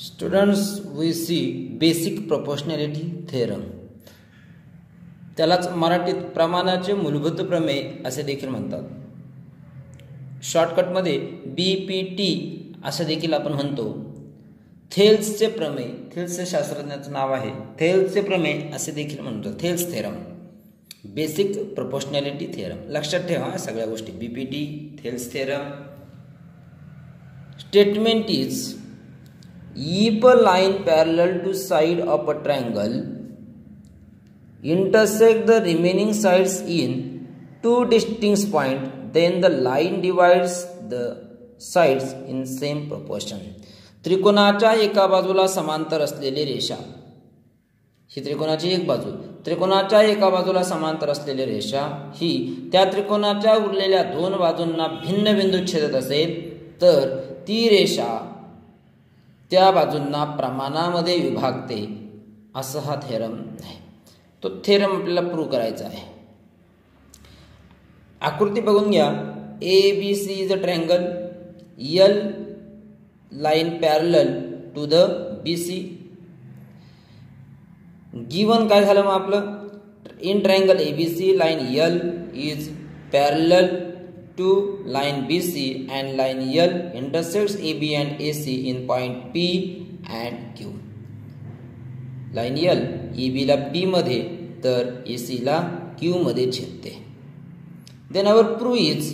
Students we see basic proportionality theorem, त्यालाच मराठीत प्रमाणाचे मूलभूत प्रमेय असे देखील म्हणतात. शॉर्टकटमध्ये BPT असं देखील आपण म्हणतो. थेल्सचे प्रमेय, थेल्सचे शास्त्रज्ञाचं नाव आहे, थेल्सचे प्रमेय असे देखील म्हणतो. Thales theorem, basic proportionality theorem. लक्षात ठेवा सगळ्या गोष्टी. BPT, Thales theorem. Statement is if a line parallel to side of a triangle intersect the remaining sides in two distinct points, then the line divides the sides in same proportion. त्रिकोणाच्या एका बाजूला समांतर असलेली रेषा, ही त्रिकोणाची एक बाजू, त्रिकोणाच्या एका बाजूला समांतर असलेली रेषा ही त्या त्रिकोणाच्या उरलेल्या दोन बाजूंना भिन्न बिंदू छेदत असेल तर ती रेषा त्या बाजूंना प्रमाणामध्ये विभागते, असं हा थेरम आहे. तो थेरम आपल्याला प्रूव्ह करायचा आहे. आकृती बघून घ्या. ABC is a triangle, L line parallel to the BC. Given काय झालं मग आपलं? In triangle ABC line L is parallel to line BC and line L intersects AB and AC in point P and Q. line L AB ला P मध्ये तर AC ला Q मध्ये छेदते. Then our proof is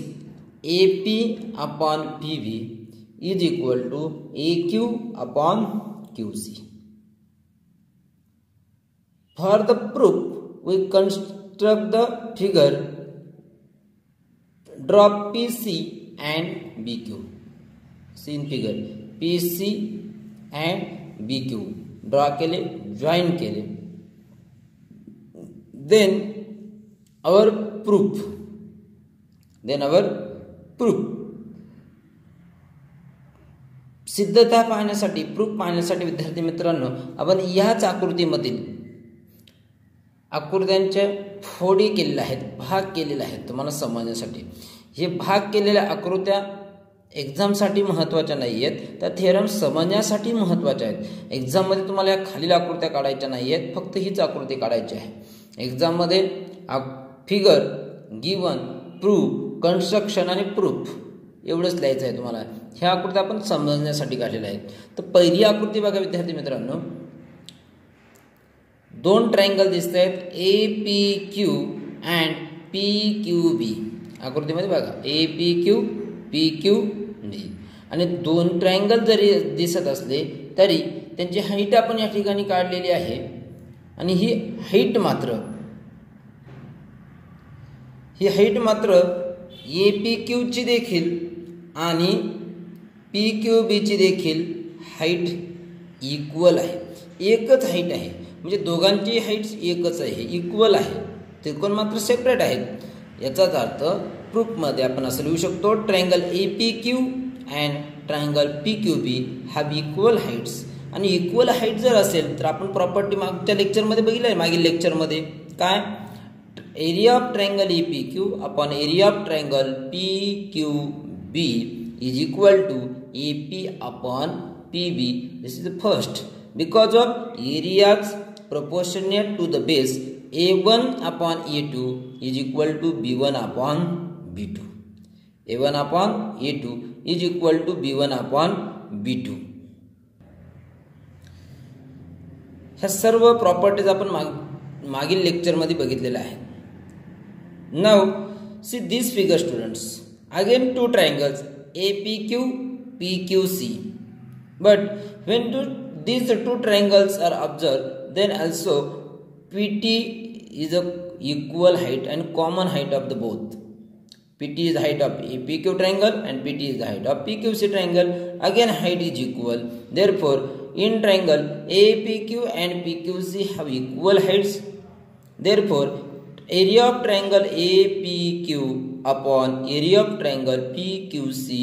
AP upon PB is equal to AQ upon QC. For the proof we construct the figure. Draw PC and BQ. See in figure PC and BQ draw केले, join केले. Then our proof. सिद्धता पाहण्यासाठी, proof पाहण्यासाठी विद्यार्थी मित्रांनो आपण याच आकृतीमधील आकृत्यांच्या फोडी केलेल्या आहेत, भाग केलेले आहेत तुम्हाला समजण्यासाठी. हे भाग केलेल्या आकृत्या एक्झामसाठी महत्त्वाच्या नाही आहेत, त्या थेरम समजण्यासाठी महत्त्वाच्या आहेत. एक्झाममध्ये तुम्हाला या खालील आकृत्या काढायच्या नाही आहेत, फक्त हीच आकृती काढायची आहे. एक्झाममध्ये फिगर, गिवन, प्रूफ, कन्स्ट्रक्शन आणि प्रूफ एवढंच लिहायचं आहे तुम्हाला. ह्या आकृत्या आपण समजण्यासाठी काढलेल्या आहेत. तर पहिली आकृती बघा विद्यार्थी मित्रांनो. दोन ट्रायंगल दिसत आहेत APQ अँड PQB. आकृतीमध्ये बघा APQ PQB आणि दोन ट्रायंगल जरी दिसत असले तरी त्यांची हाईट आपण या ठिकाणी काढलेली आहे आणि ही हाईट मात्र APQ ची देखील आणि PQB ची देखील हाईट इक्वल आहे. एकच हाईट आहे, म्हणजे दोघांची हाईट एकच आहे, इक्वल आहे. त्रिकोण मात्र सेपरेट आहेत. याचाच अर्थ प्रूफमध्ये आपण असं लिहू शकतो triangle APQ and triangle PQB have equal heights. आणि इक्वल हाईट जर असेल तर आपण प्रॉपर्टी मागच्या लेक्चरमध्ये बघितलं आहे. मागील लेक्चरमध्ये काय, area of triangle APQ upon area of triangle PQB is equal to AP upon PB. This is the first. Because of areas proportionate to the base, A1 upon A2 is equal to B1 upon B2. A1 upon A2 is equal to B1 upon B2. ह्या सर्व properties आपण मागील लेक्चरमध्ये बघितलेल्या आहेत. Now see this figure students. Again two triangles APQ PQC. But when these two triangles are observed, then also PT is a equal height and common height of the both. PT is the height of APQ triangle and PT is the height of PQC triangle. Again height is equal. Therefore, in triangle APQ and PQC have equal heights. Therefore, area of triangle APQ upon area of triangle PQC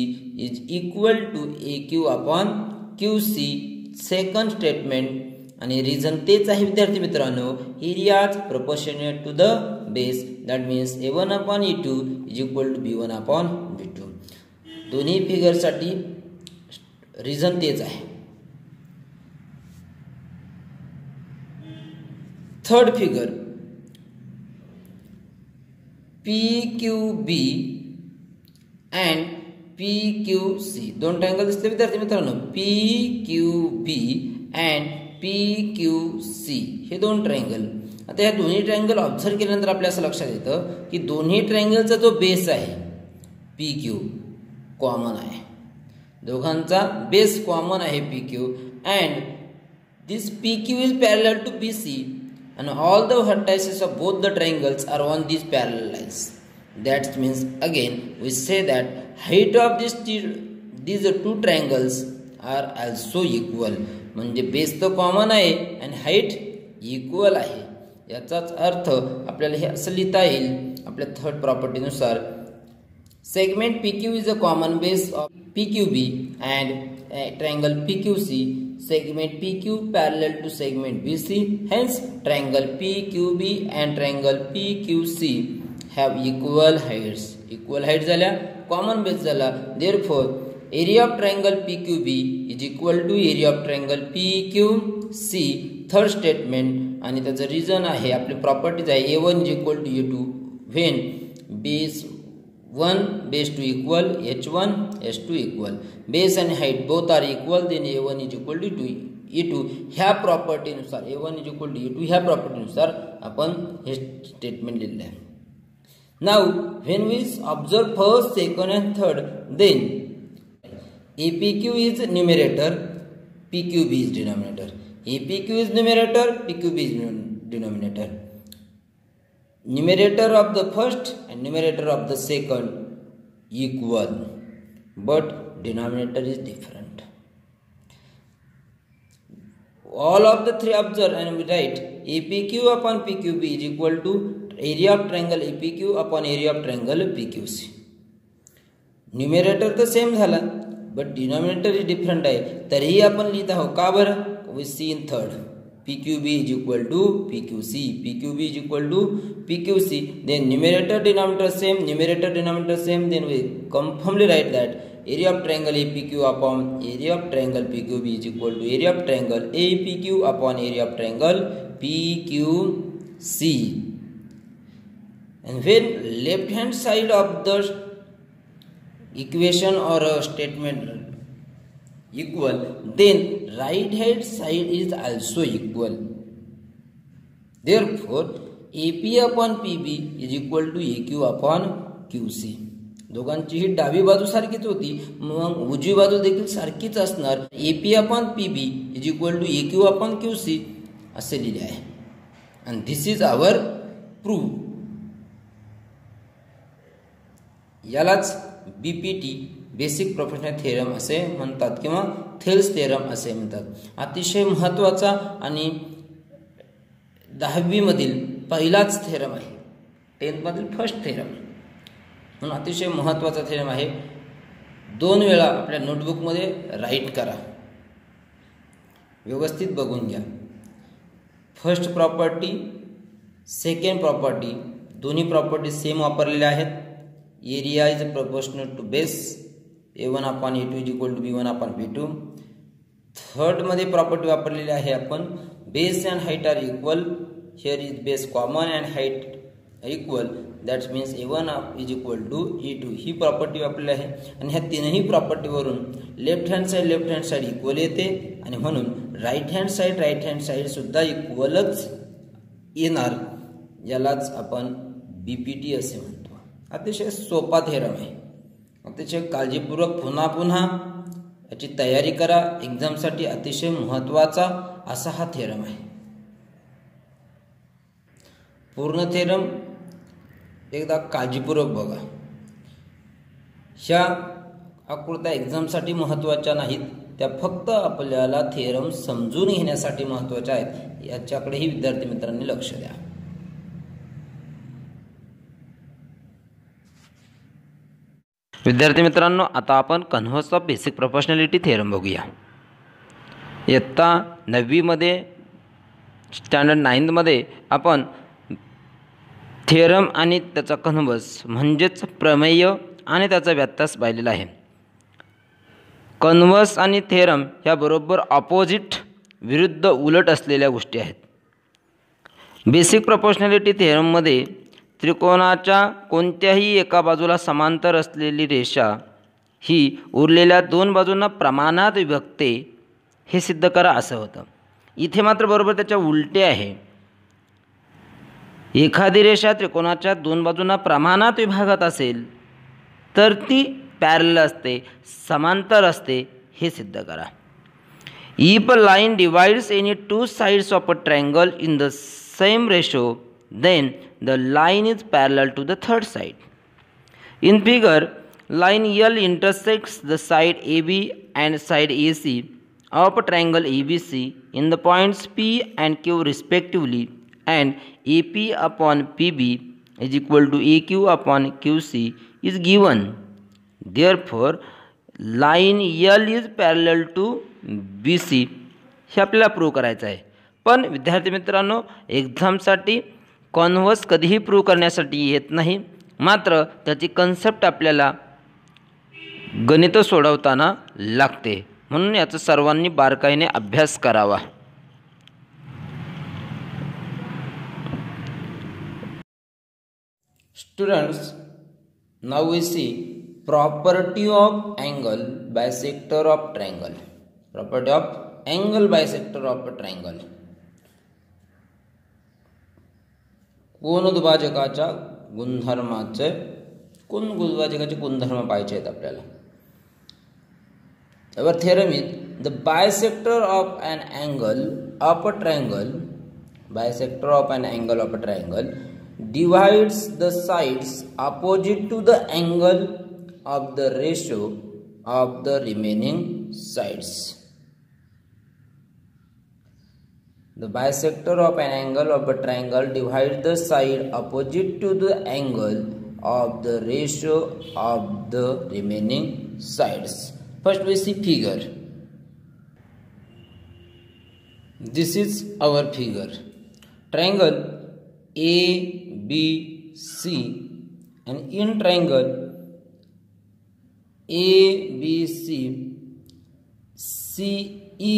is equal to AQ upon QC. Second statement आणि reason तेच आहे विद्यार्थी मित्रांनो. Areas proportionate to the base, that means A1 upon A2 is equal to B1 upon B2. दोन्ही फिगरसाठी reason तेच आहे. Third figure PQB and PQC दोन ट्रायंगल दिसले विद्यार्थी मित्रांनो. PQB अँड PQC हे दोन ट्रायंगल. आता या दोन्ही ट्रायंगल ऑब्झर्व केल्यानंतर आपल्या असं लक्षात येतं की दोन्ही ट्रायंगलचा जो बेस आहे PQ कॉमन आहे. दोघांचा बेस कॉमन आहे PQ and this PQ is parallel to BC and all the vertices of both the triangles are on these parallel lines. That means again we say that height of these two triangles are also equal. म्हणजे base तर common आहे आणि height equal आहे. याचाच अर्थ आपल्याला हे असं लिहिता येईल आपल्या थर्ड प्रॉपर्टीनुसार. Segment PQ is a common base of PQB and triangle PQC. Segment PQ parallel to segment BC. Hence, triangle PQB and triangle PQC have equal heights. Equal height झाल्या, common base झाला. Therefore, area of triangle PQB is equal to area of triangle PQC. Third statement आणि त्याचं reason आहे आपली properties आहे A1 is equal to A2 when base 1 base 2 equal H1 H2 equal base and height both are equal then A1 is equal to E2 ह्या property नुसार A1 is equal to E2 ह्या property नुसार आपण हे statement लिहिले आहे. Now when we observe first second and third then APQ is numerator PQB is denominator. APQ is numerator PQB is denominator. Numerator of the first and numerator of the second equal, but denominator is different. All of the three observe and we write APQ upon PQB is equal to area of triangle APQ upon area of triangle PQC. Numerator तर same झाला but denominator is different आहे. तरीही आपण लिहित आहोत का बरं? We see in third. PQB is equal to PQC. PQB is equal to PQC. Then numerator denominator same. Numerator denominator same. Then we confirmly write that area of triangle APQ upon area of triangle PQB is equal to area of triangle APQ upon area of triangle PQC. And when left hand side of the equation or a statement equal, then right hand side is also equal. Therefore, AP upon PB is equal to AQ upon QC. दोघांची ही डावी बाजू सारखीच होती मग उजवी बाजू देखील सारखीच असणार. AP upon PB is equal to AQ upon QC असे लिहिले आहे. And this is our proof. यालाच BPT बेसिक प्रोपोर्शनल थिअरम असे म्हणतात किंवा थेल्स थिअरम असे म्हणतात. अतिशय महत्त्वाचा आणि 10वी मधील पहिलाच थिअरम आहे. 10th मधील फर्स्ट थिअरम म्हणून अतिशय महत्त्वाचा थिअरम आहे. 2 वेळा आपल्या नोटबुकमध्ये राईट करा, व्यवस्थित बघून घ्या. फर्स्ट प्रॉपर्टी सेकंड प्रॉपर्टी दोन्ही प्रॉपर्टी सेम वापरलेल्या आहेत. Area is proportional to base A1 upon A2 is equal to B1 upon B2. Third मध्ये प्रॉपर्टी वापरलेली आहे आपण base and height are equal. Here is base common and height equal. That means A1 is equal to E2 ही property वापरलेली आहे. आणि ह्या तीनही प्रॉपर्टीवरून लेफ्ट हँड साईड इक्वल येते आणि म्हणून राईट हँड साईड सुद्धा इक्वलच येणार. यालाच आपण BPT असे म्हणतो. अतिशय सोपा थेरम आहे. अतिशय काळजीपूर्वक पुन्हा याची तयारी करा. एक्झामसाठी अतिशय महत्त्वाचा असा हा थेरम आहे. पूर्ण थेरम एकदा काळजीपूर्वक बघा. ह्या आकृत्या एक्झामसाठी महत्त्वाच्या नाहीत, त्या फक्त आपल्याला थेरम समजून घेण्यासाठी महत्त्वाच्या आहेत. याच्याकडेही विद्यार्थी मित्रांनी लक्ष द्या. विद्यार्थी मित्रांनो, आता आपण converse of basic proportionality theorem बघूया. इयत्ता 9वी मध्ये स्टँडर्ड 9th मध्ये आपण थेरम आणि त्याचा कन्व्हर्स म्हणजेच प्रमेय आणि त्याचा व्यत्यास पाहिलेला आहे. कन्व्हर्स आणि थेरम ह्या बरोबर ऑपोजिट विरुद्ध उलट असलेल्या गोष्टी आहेत. बेसिक प्रपोर्शनॅलिटी थेरममध्ये त्रिकोणाच्या कोणत्याही एका बाजूला समांतर असलेली रेषा ही उरलेल्या दोन बाजूंना प्रमाणात विभक्ते हे सिद्ध करा असं होतं. इथे मात्र बरोबर त्याच्या उलटे आहे. एखादी रेषा त्रिकोणाच्या दोन बाजूंना प्रमाणात विभागत असेल तर ती पॅरलल असते, समांतर असते हे सिद्ध करा. If a line divides any two sides of a triangle in the same ratio, then the line is parallel to the third side. In figure, line L intersects the side AB and side AC of a triangle ABC in the points P and Q respectively, and AP upon PB is equal to AQ upon QC is given. Therefore, line L is parallel to BC हे आपल्याला prove करायचं आहे. पण विद्यार्थी मित्रांनो, एक्झामसाठी converse कधीही prove करण्यासाठी येत नाही, मात्र त्याची कन्सेप्ट आपल्याला गणित सोडवताना लागते. म्हणून याचा सर्वांनी बारकाईने अभ्यास करावा. Students, now we see property of angle bisector of triangle. Property of angle bisector of a triangle. कोनद्विभाजकाच्या गुणधर्माचे गुणधर्म पाहिजे आहेत आपल्याला. Our theorem is the bisector of an angle of a triangle. Bisector of an angle of a triangle divides the sides opposite to the angle of the ratio of the remaining sides. The bisector of an angle of a triangle divides the side opposite to the angle of the ratio of the remaining sides. First we see figure. This is our figure. Triangle ABC, and in triangle ABC, CE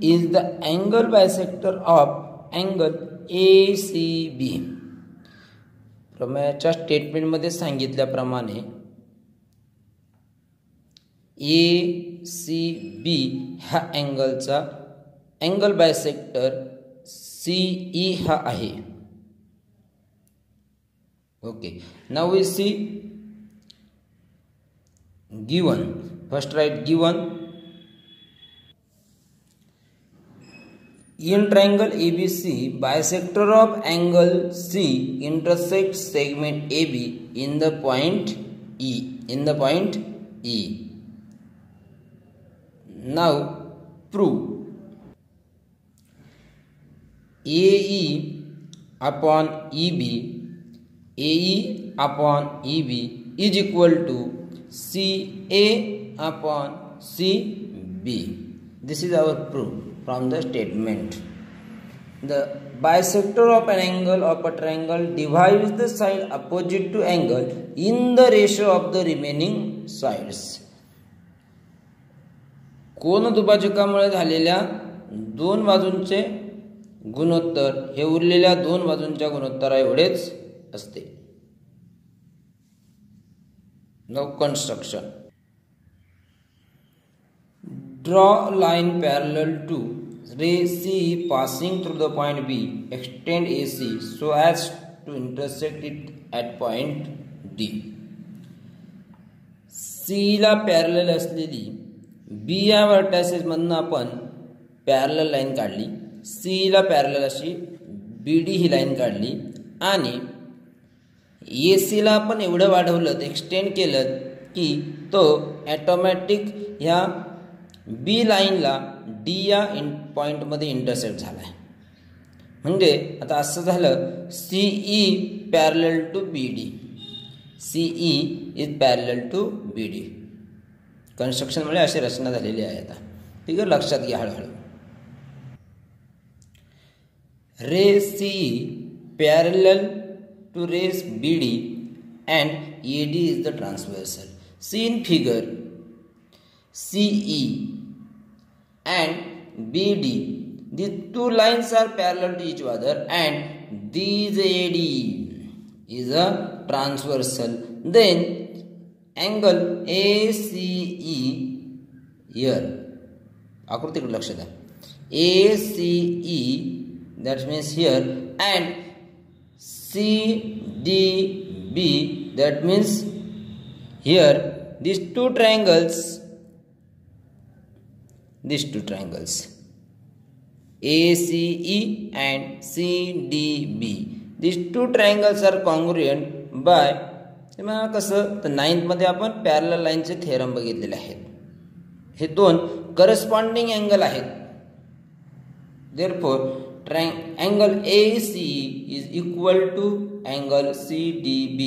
is the angle bisector of angle ACB. प्रमेयाच्या स्टेटमेंटमध्ये सांगितल्याप्रमाणे ACB ह्या अँगलचा angle bisector CE हा आहे. Okay, now we see given. First write given. In triangle ABC, bisector of angle C intersects segment AB in the point E. Now prove AE upon EB is equal to CA upon CB. This is our proof from the statement. The bisector of an angle of a triangle divides the side opposite to angle in the ratio of the remaining sides. कोनदुभाजकामुळे झालेल्या दोन बाजूंचे गुणोत्तर हे उरलेल्या दोन बाजूंच्या गुणोत्तरा एवढेच असते. Now construction. Draw line parallel to ray C passing through the point B. Extend AC so as to intersect it at point D. C ला पॅरलल असलेली B या वर्टासेस मधून आपण पॅरलल लाईन काढली. C ला पॅरलल अशी BD ही line काढली आणि AC ला आपण एवढं वाढवलं, एक्सटेंड केलं की तो ऑटोमॅटिक ह्या B लाईनला D या पॉईंटमध्ये इंटरसेक्ट झाला आहे. म्हणजे आता असं झालं CE parallel to BD. CE is parallel to BD. कन्स्ट्रक्शनमुळे अशी रचना झालेली आहे. आता ठीक आहे, लक्षात घ्या हळूहळू. रे CE parallel to rays BD and AD is the transversal. See in figure, CE and BD, these two lines are parallel to each other and this AD is a transversal, then angle ACE here, आकृतीकडे लक्ष द्या, ACE that means here, and CDB that means here, these two triangles ACE and CDB, these two triangles are congruent by, कसं तर 9th मध्ये आपण parallel लाईनचे theorem बघितलेले आहेत. हे दोन करस्पॉन्डिंग अँगल आहेत. therefore angle ACE is equal to angle CDB.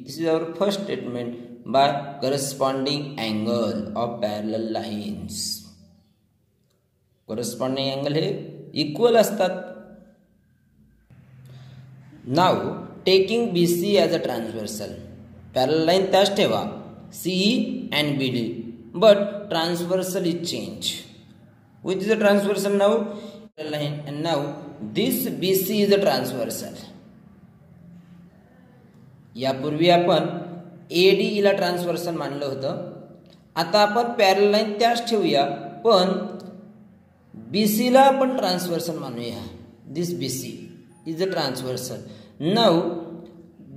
This is our first statement by corresponding angle of parallel lines. corresponding angle हे इक्वल असतात. now taking BC as a transversal, parallel line त्याच ठेवा CE and BD, but transversal is change. Which is a transversal now? Line, and now this BC is a transversal. यापूर्वी आपण AD ला transversal मानलं होतं. आता आपण पॅरलल लाईन त्याच ठेवूया, पण BC ला आपण ट्रान्सव्हर्सल मानूया. दिस BC is a transversal. now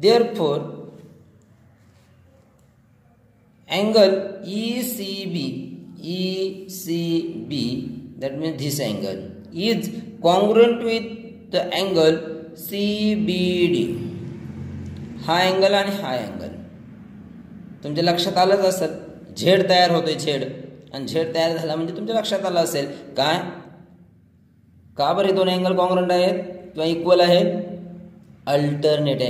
therefore angle ECB that means this angle is congruent with the angle CBD. हा अँगल आणि हा अँगल तुमच्या लक्षात आलंच असेल. झेड तयार होतोय, झेड, आणि झेड तयार झाला म्हणजे तुमच्या लक्षात आलं असेल काय, का बरे दोन अँगल कॉन्ग्रुएंट आहेत किंवा इक्वल आहेत. Alternate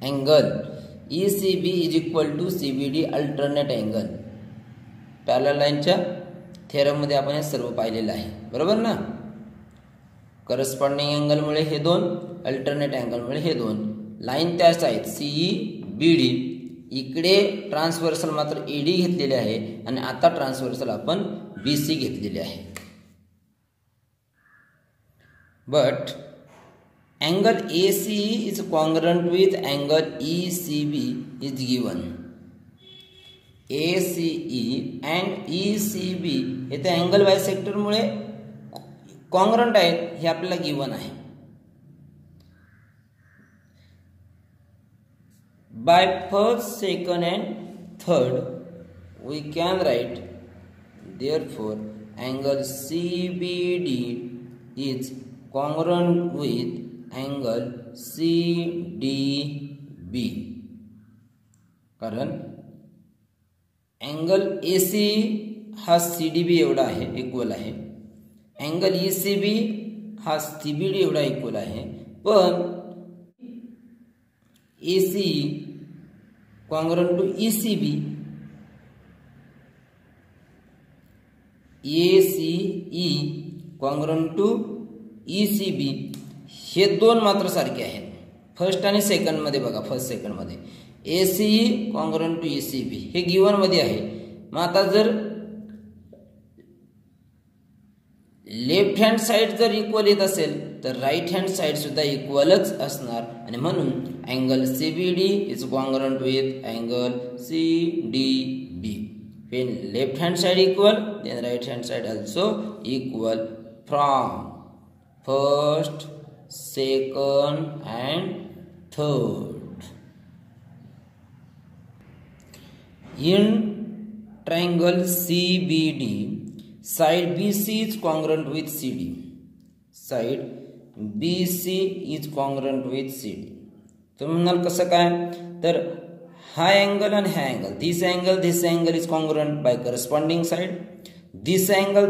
angle ECB is equal to CBD alternate angle. Parallel लाईनच्या थेरम मध्ये आपण हे सर्व पाहिलेलं आहे, बरोबर ना. करस्पॉन्डिंग अँगल मुळे हे दोन, अल्टरनेट अँगल मुळे हे दोन. लाईन त्याच आहेत CE BD. इकडे ट्रान्सव्हर्सल मात्र AD घेतलेले आहे आणि आता ट्रान्सव्हर्सल आपण BC घेतलेले आहे. But angle ACE is congruent with angle ECB is given. ACE and ECB हे तर अँगल बायसेक्टर मुळे कॉन्ग्रुएंट आहेत, हे आपल्याला गिवन आहे. by first, second and third we can write therefore angle CBD is congruent with angle CDB. कारण angle AC हा CDB एवढा आहे, इक्वल आहे. अँगल ECB हा CBD एवढा इक्वल आहे. पण ACE congruent to ECB, ACE congruent to ECB, हे दोन मात्र सारखे आहेत. फर्स्ट आणि सेकंड मध्ये बघा, फर्स्ट सेकंड मध्ये ACE congruent to ECB हे गिवन मध्ये आहे. मग आता जर लेफ्ट हँड साइड जर इक्वल येत असेल तर राईट हँड साइड सुद्धा इक्वलच असणार, आणि म्हणून angle CBD is congruent with angle CDB. when left hand side equal then right hand side also equal from first, second and third. In triangle CBD, side BC is congruent with CD. Side BC is congruent with CD. तुम्ही म्हणाल कसं काय, तर हा angle आणि हा angle, this angle is congruent by corresponding side. This angle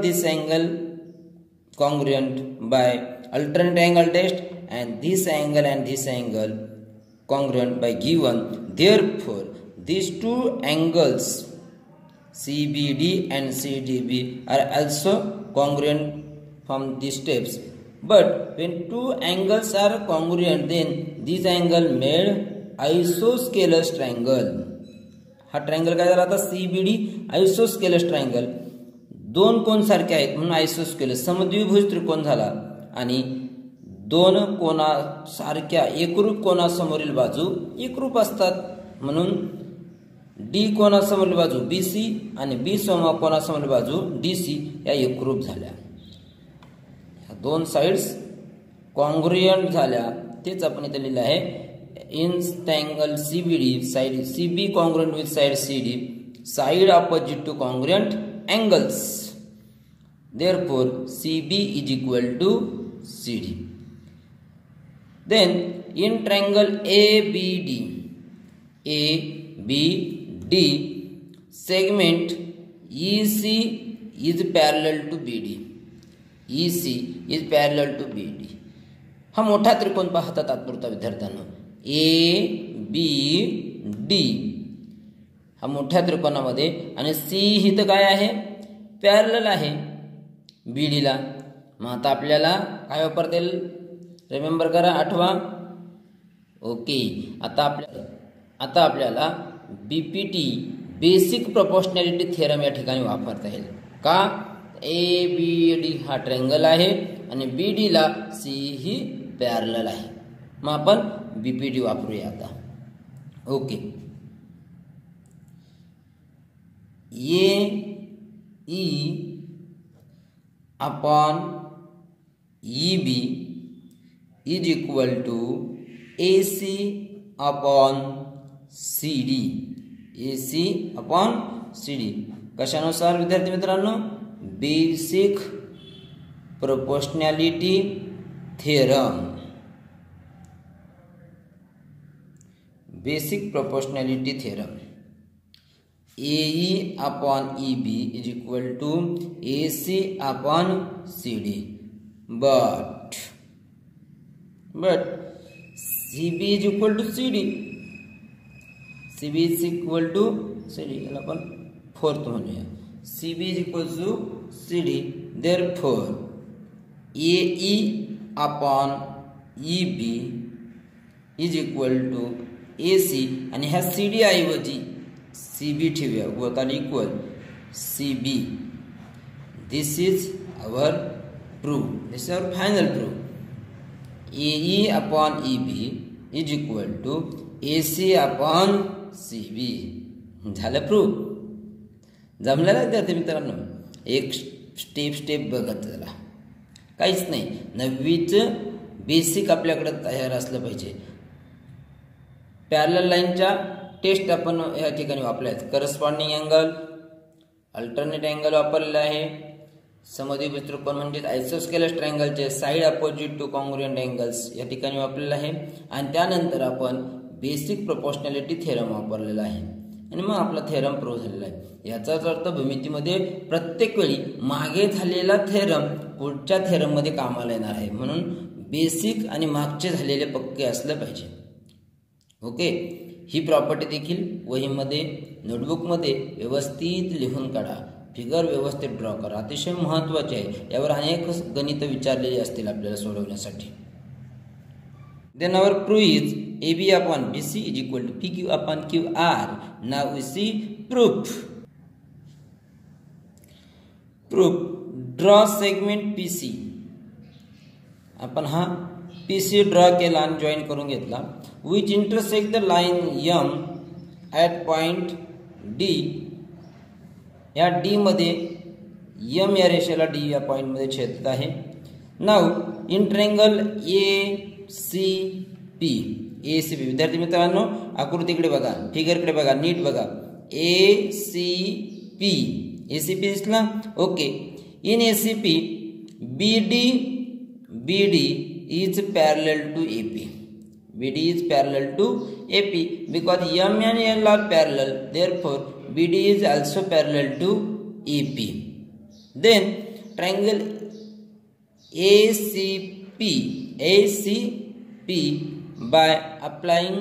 congruent by alternate angle test, and this angle congruent by given. Therefore these two angles CBD and CDB are also congruent from these steps. But when two angles are congruent, then this angle made isosceles triangle. हा triangle काय झाला आता, CBD isosceles triangle. दोन कोन सारखे आहेत म्हणून आयसोस्केलस समद्विभुज त्रिकोण झाला, आणि दोन कोणासारख्या एकरूप कोणासमोरील बाजू एकरूप असतात, म्हणून डी कोणासमोरील बाजू BC आणि B कोणासमोरील बाजू DC या एकरूप झाल्या. दोन साइड्स कॉन्ग्रुएंट झाल्या, तेच आपण इथे लिहिलं आहे. In triangle CBD side CB congruent with side CD, side opposite to congruent angles, therefore CB is equal to CD. Then in triangle ABD segment EC is parallel to BD. EC is parallel to BD. हा मोठा त्रिकोण पाहता तात्पुरता विद्यार्थ्यांनो, ABD हा मोठ्या त्रिकोणामध्ये आणि C ही तर काय आहे, पॅरलल आहे BD ला. मग आता आपल्याला काय वापरता येईल, रिमेंबर करा, आठवा. ओके, आता आपल्याला BPT बेसिक प्रोपोर्शनॅलिटी थिअरम या ठिकाणी वापरता येईल. का, ABD हा ट्रायंगल आहे आणि BD ला C ही पॅरलल आहे. मग आपण BPT वापरूया आता. Okay, AE upon EB is equal to AC upon CD. AC upon CD कशानुसार विद्यार्थी मित्रांनो, basic proportionality theorem. Basic proportionality theorem. AE upon EB is equal to AC upon CD. But CB is equal to CD. CB is equal to CD, याला आपण fourth म्हणूया. CB is equal to CD. Therefore AE upon EB is equal to AC आणि ह्या CD ऐवजी CB ठेवूया, गोताला equal CB. This is our proof, this is our final proof. AE upon EB is equal to AC upon CB. झालं proof. जमलेला विद्यार्थी मित्रांनो, एक step बघत चला, काहीच नाही. 9वीचं बेसिक आपल्याकडे तयार असलं पाहिजे. पॅरलल लाईनच्या टेस्ट आपण या ठिकाणी वापरल्यात. करस्पॉन्डिंग अँगल, अल्टरनेट अँगल वापरलेला आहे. समद्विभुज त्रिकोण म्हणजे आयसोस्केलस ट्रायंगलचे side opposite to congruent angles या ठिकाणी वापरलेला आहे. आणि त्यानंतर आपण बेसिक प्रोपोर्शनॅलिटी थिअरम वापरलेला आहे आणि मग आपला थिअरम प्रूव्ह झालेला आहे. याचाच अर्थ भूमितीमध्ये प्रत्येक वेळी मागे झालेला थिअरम पुढच्या थिअरममध्ये कामाला येणार आहे, म्हणून बेसिक आणि मागचे झालेले पक्के असलं पाहिजे. ओके, ही प्रॉपर्टी देखील वहीमध्ये नोटबुकमध्ये व्यवस्थित लिहून काढा. फिगर व्यवस्थित ड्रॉ करा, अतिशय महत्त्वाचे आहे. यावर अनेक गणित विचारलेली असतील आपल्याला सोडवण्यासाठी. Then our proof is AB upon BC is equal to PQ upon QR. Now we see proof. Draw segment PC. आपण हा PC ड्रॉ केला आणि जॉईन करून घेतला. Which intersect the line M at point D. या D मध्ये M या रेषेला D या पॉइंट मध्ये छेदत आहे. Now in triangle ACP. ACP विद्यार्थी मित्रांनो, आकृतीकडे बघा, फिगरकडे बघा, नीट बघा. ACP दिसला. Okay, in ACP BD is parallel to AP. BD is parallel to AP because M and L are parallel. Therefore, BD is also parallel to AP. Then triangle ACP by applying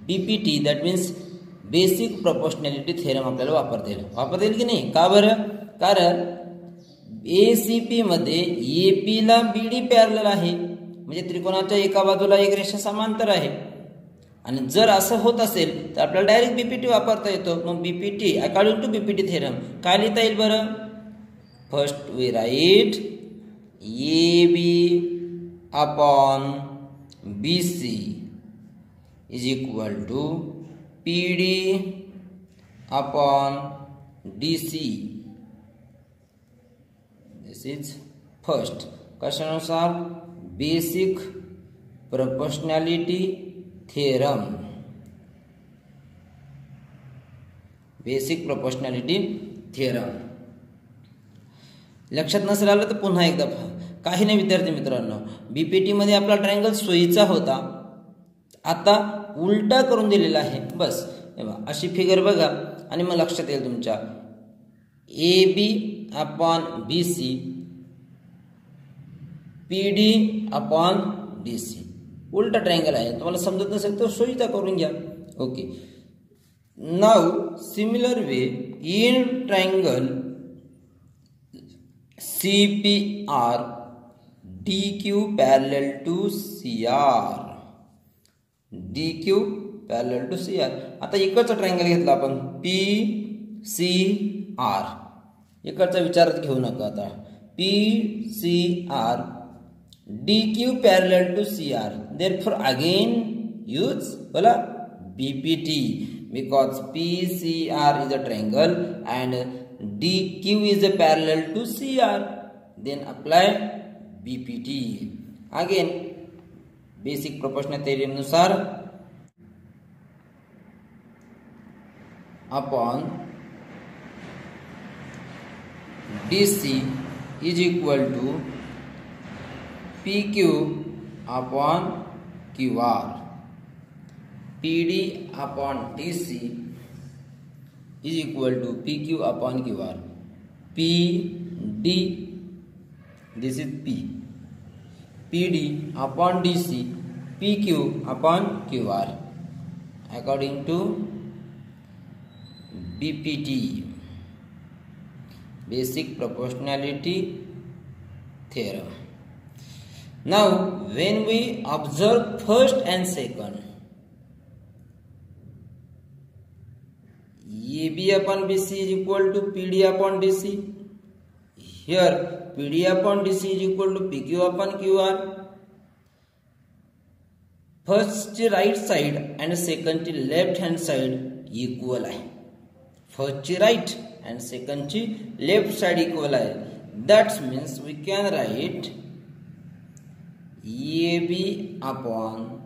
BPT, that means basic proportionality theorem आपल्याला वापरता येईल की नाही? का बरं? कारण ACP मध्ये AP ला BD पॅरलल आहे, म्हणजे त्रिकोणाच्या एका बाजूला एक रेषा समांतर आहे. आणि जर असं होत असेल तर आपल्याला डायरेक्ट BPT वापरता येतो. मग BPT according to BPT theorem काय लिहिता येईल बरं? First we write AB upon BC is equal to PD upon DC. This is first. कशानुसार? Basic proportionality theorem. Basic proportionality theorem लक्षात नसेल आलं तर पुन्हा एकदा पहा. काही नाही विद्यार्थी मित्रांनो, बीपीटी मध्ये आपला ट्रायंगल सोयीचा होता, आता उलटा करून दिलेला आहे. बस अशी फिगर बघा आणि मग लक्षात येईल तुमच्या. A B upon B C, P D upon D C. उलटा ट्रायंगल आहे, तुम्हाला समजत नसेल तर सोयीचा करून घ्या. Okay. Now similar way in triangle CPR DQ parallel to CR, DQ parallel to CR. आता इकडचा ट्रायंगल घेतला आपण PCR. इकडचा विचारात घेऊ नका आता. PCR DQ parallel to CR. Therefore again use बोला BPT because PCR is a triangle and DQ is a parallel to CR. Then apply BPT. Again basic proportional theorem नुसार upon DC is equal to PQ upon QR. PD upon DC is equal to PQ upon QR. PD, this is P. PD upon DC, PQ upon QR. According to BPT, basic proportionality theorem. Now, when we observe first and second, AB upon BC is equal to PD upon DC. Here PD upon DC is equal to PQ upon QR. First right side and second left hand side equal आहे. First right and second left side equal आहे. That means we can write AB upon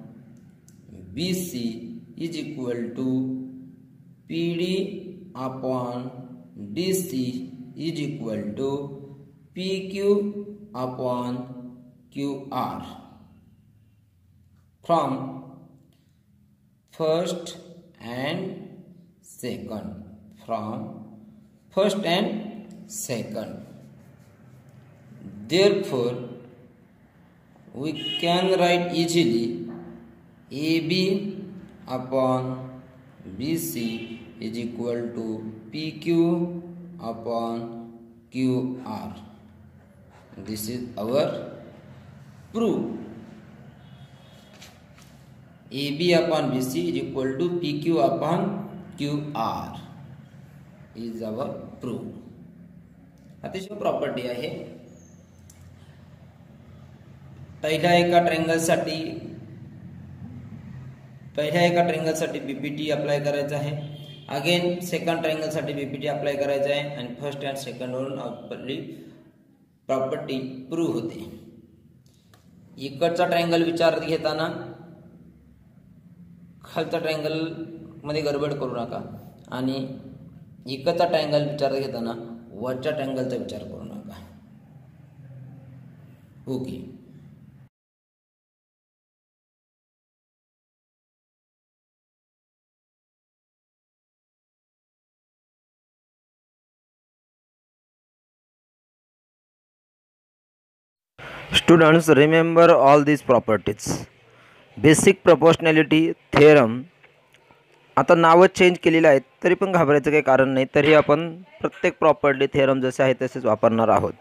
BC is equal to PD upon DC is equal to PQ upon QR. From first and second. From first and second. Therefore, we can write easily AB upon BC is equal to PQ upon QR. This is our proof. AB upon BC is equal to PQ upon QR is our proof. अतिशय property आहे. पहिल्या एका triangle साठी BPT apply करायचं आहे. Again second triangle साठी BPT apply करायचं आहे आणि फर्स्ट अँड सेकंड वरून आपली प्रॉपर्टी प्रूव्ह होते. इकडचा ट्रायंगल विचारात घेताना खालचा ट्रायंगल मध्ये गडबड करू नका आणि इकडचा ट्रायंगल विचारात घेताना वरच्या ट्रायंगलचा विचार करू नका. Okay. Students, remember all these properties. Basic proportionality theorem. आता नावच चेंज केलेलं आहे तरी पण घाबरायचं काही कारण नाही. तरी आपण प्रत्येक प्रॉपर्टी थेरम जसे आहे तसेच वापरणार आहोत.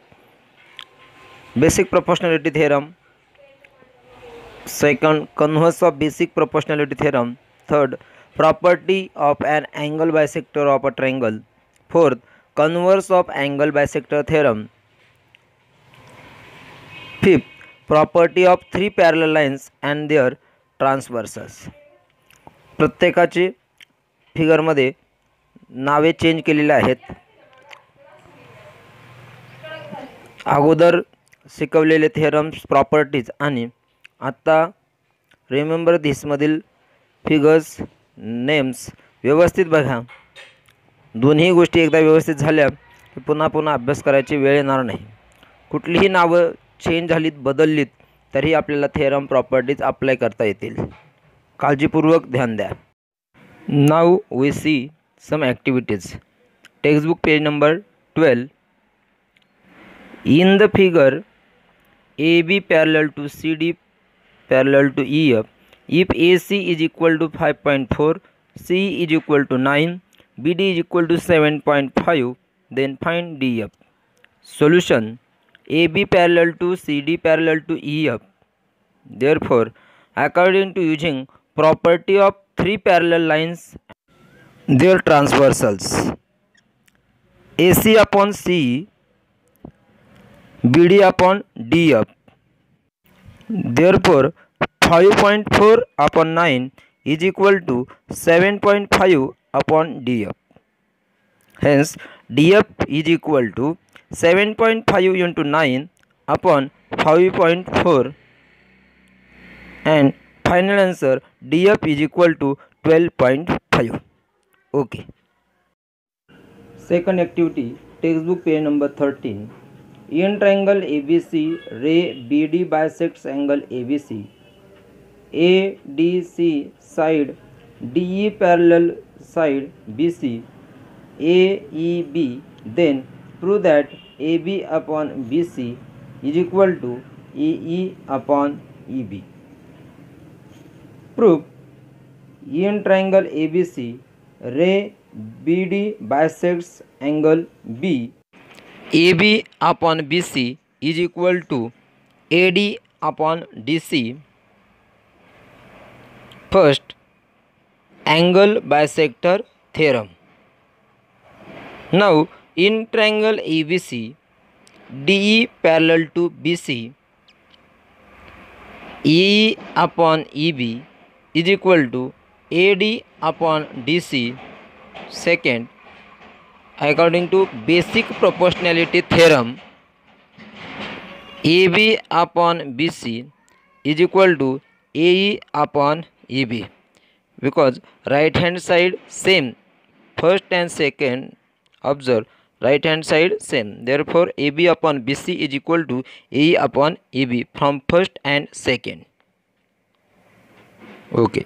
Basic proportionality theorem. Second, converse of basic proportionality theorem. Third, property of an angle bisector of a triangle. Fourth, converse of angle bisector theorem. Fifth, property of three parallel lines and their transversals. प्रत्येकाचे फिगरमध्ये नावे change केलेले आहेत. अगोदर शिकवलेले theorems, properties आणि आता remember धिसमधील figures, names व्यवस्थित बघा. दोन्ही गोष्टी एकदा व्यवस्थित झाल्या की पुन्हा पुन्हा अभ्यास करायची वेळ येणार नाही. कुठलीही नावं चेंज झालीत, बदललीत तरी आपल्याला थेरम, प्रॉपर्टीज अप्लाय करता येतील. काळजीपूर्वक ध्यान द्या. Now we see some activities. Textbook page number 12. In the figure, AB parallel to CD parallel to EF, if AC is equal to 5.4, C is equal to 9, BD is equal to 7.5, then find DF. Solution: AB parallel to CD parallel to EF. Therefore, according to using property of three parallel lines, their transversals, AC upon CE, BD upon DF. Therefore, 5.4 upon 9 is equal to 7.5 upon DF. Hence, DF is equal to 7.5 into 9 upon 5.4, and final answer DF is equal to 12.5. Okay. Second activity, textbook page number 13. In triangle ABC, ray BD bisects angle ABC. ADC side DE parallel side BC. AEB. Then prove that AB upon BC is equal to EE upon EB. Proof: in triangle ABC, ray BD bisects angle B. AB upon BC is equal to AD upon DC. First, angle bisector theorem. Now, in triangle ABC, DE parallel to BC, EE upon EB is equal to AD upon DC. Second, according to basic proportionality theorem, AB upon BC is equal to AE upon EB, because right hand side same, first and second. Observe, right hand side same. Therefore, AB upon BC is equal to AE upon EB from first and second. Okay.